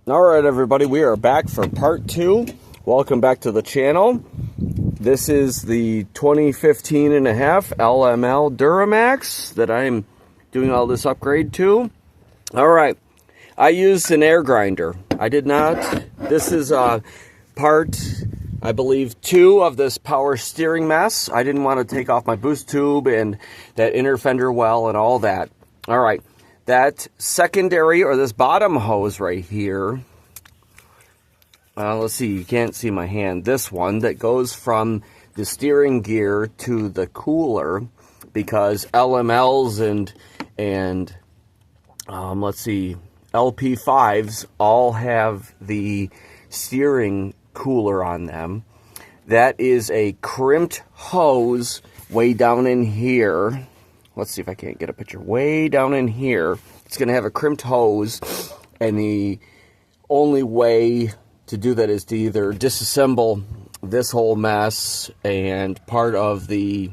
Alright everybody, we are back for part 2. Welcome back to the channel. This is the 2015 and a half Lml Duramax that I'm doing all this upgrade to. Alright, I used an air grinder. I did not. This is part, I believe, 2 of this power steering mess. I didn't want to take off my boost tube and that inner fender well and all that. Alright. That secondary, or this bottom hose right here, let's see, you can't see my hand, this one that goes from the steering gear to the cooler, because LMLs and let's see, LP5s all have the steering cooler on them. That is a crimped hose way down in here. Let's see if I can't get a picture. Way down in here, it's going to have a crimped hose, and the only way to do that is to either disassemble this whole mess and part of the...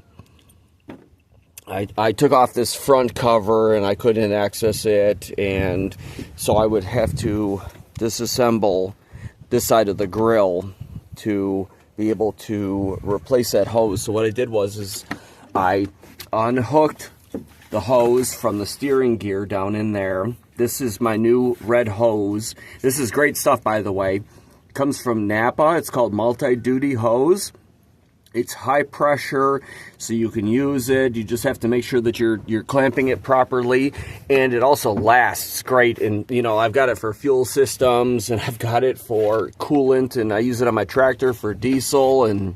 I took off this front cover and I couldn't access it, and so I would have to disassemble this side of the grill to be able to replace that hose. So what I did was I unhooked the hose from the steering gear down in there. This is my new red hose. This is great stuff, by the way. It comes from Napa. It's called multi-duty hose. It's high pressure, so you can use it. You just have to make sure that you're clamping it properly, and it also lasts great. And you know, I've got it for fuel systems, and I've got it for coolant, and I use it on my tractor for diesel. And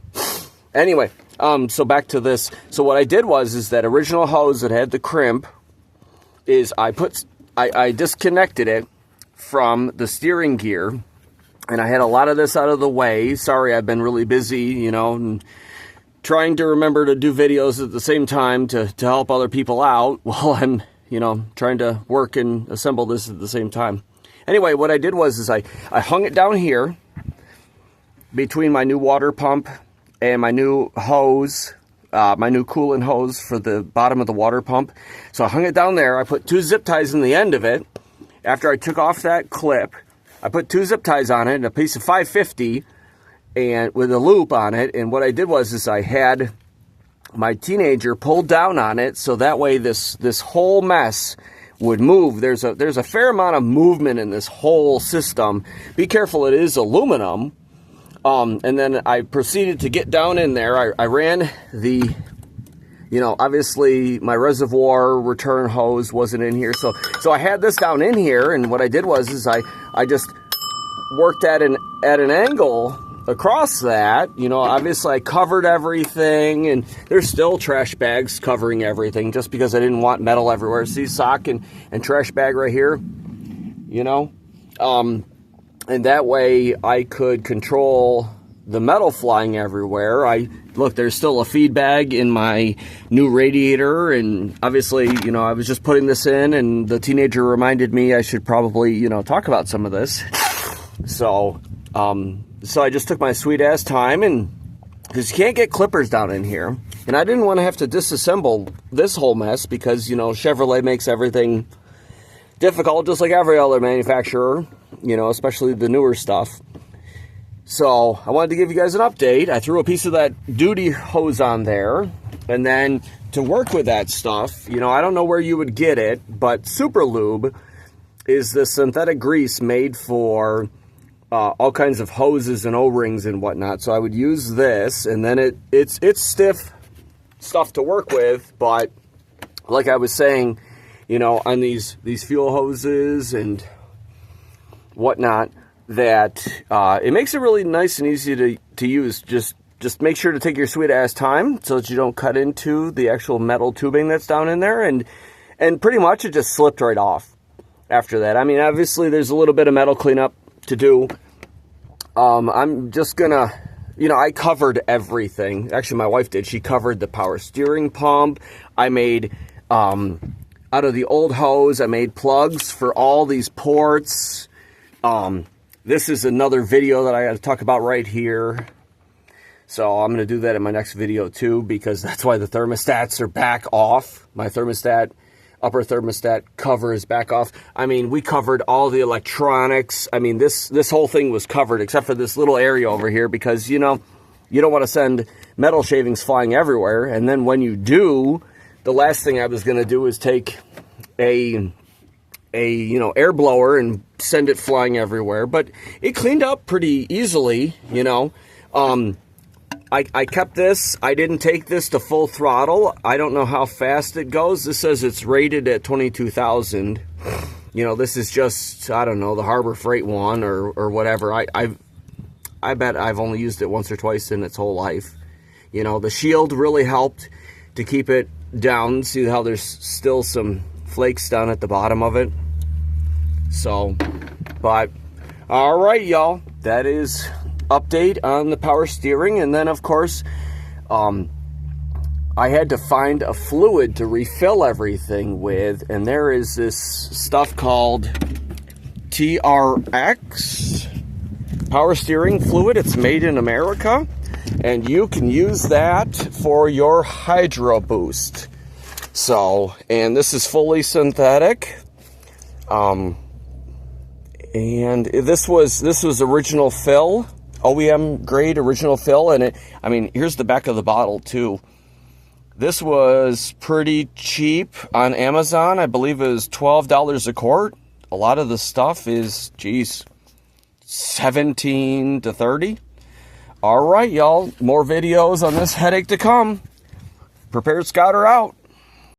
anyway, so back to this. So what I did was that original hose that had the crimp is I disconnected it from the steering gear, and I had a lot of this out of the way. Sorry, I've been really busy, you know, and trying to remember to do videos at the same time to help other people out while I'm, you know, trying to work and assemble this at the same time. Anyway, what I did was I hung it down here between my new water pump and my new hose, my new coolant hose for the bottom of the water pump. So I hung it down there. I put 2 zip ties in the end of it. After I took off that clip, I put 2 zip ties on it and a piece of 550 and with a loop on it. And what I did was I had my teenager pulled down on it, so that way this whole mess would move. There's a fair amount of movement in this whole system. Be careful, it is aluminum. And then I proceeded to get down in there. I ran the, you know, obviously my reservoir return hose wasn't in here. So I had this down in here, and what I did was I just worked at an angle across that. You know, obviously I covered everything, and there's still trash bags covering everything just because I didn't want metal everywhere. See, sock and trash bag right here, you know? And that way I could control the metal flying everywhere. Look, there's still a feed bag in my new radiator, and obviously, you know, I was just putting this in, and the teenager reminded me I should probably, you know, talk about some of this. So I just took my sweet ass time, and because you can't get clippers down in here, and I didn't want to have to disassemble this whole mess because, you know, Chevrolet makes everything difficult, just like every other manufacturer, you know, especially the newer stuff. So I wanted to give you guys an update. I threw a piece of that duty hose on there, and then to work with that stuff, you know, I don't know where you would get it, but Super Lube is the synthetic grease made for all kinds of hoses and O-rings and whatnot. So I would use this, and then it's stiff stuff to work with, but like I was saying, you know, on these fuel hoses and whatnot, that it makes it really nice and easy to use. Just make sure to take your sweet ass time so that you don't cut into the actual metal tubing that's down in there, and pretty much it just slipped right off after that. I mean, obviously there's a little bit of metal cleanup to do. I'm just gonna, you know, I covered everything. Actually, my wife did. She covered the power steering pump. I made out of the old hose, I made plugs for all these ports. This is another video that I got to talk about right here. So I'm going to do that in my next video too, because that's why the thermostats are back off. My thermostat upper thermostat cover is back off. I mean, we covered all the electronics. I mean, this whole thing was covered except for this little area over here because, you know, you don't want to send metal shavings flying everywhere. And then when you do, the last thing I was going to do is take a you know, air blower and send it flying everywhere. But it cleaned up pretty easily, you know. I kept this. I didn't take this to full throttle. I don't know how fast it goes. This says it's rated at 22,000. You know, this is just, I don't know, the Harbor Freight one or whatever. I bet I've only used it once or twice in its whole life. You know, the shield really helped to keep it down. See how there's still some flakes down at the bottom of it. So, but, all right, y'all. That is update on the power steering. And then, of course, I had to find a fluid to refill everything with. And there is this stuff called TRX. Power steering fluid. It's made in America, and you can use that for your Hydro Boost. So, and this is fully synthetic. And this was original fill, OEM grade original fill, and it, I mean, here's the back of the bottle too. This was pretty cheap on Amazon. I believe it was $12 a quart. A lot of the stuff is, geez, 17 to 30. All right, y'all. More videos on this headache to come. Prepared Scouter out.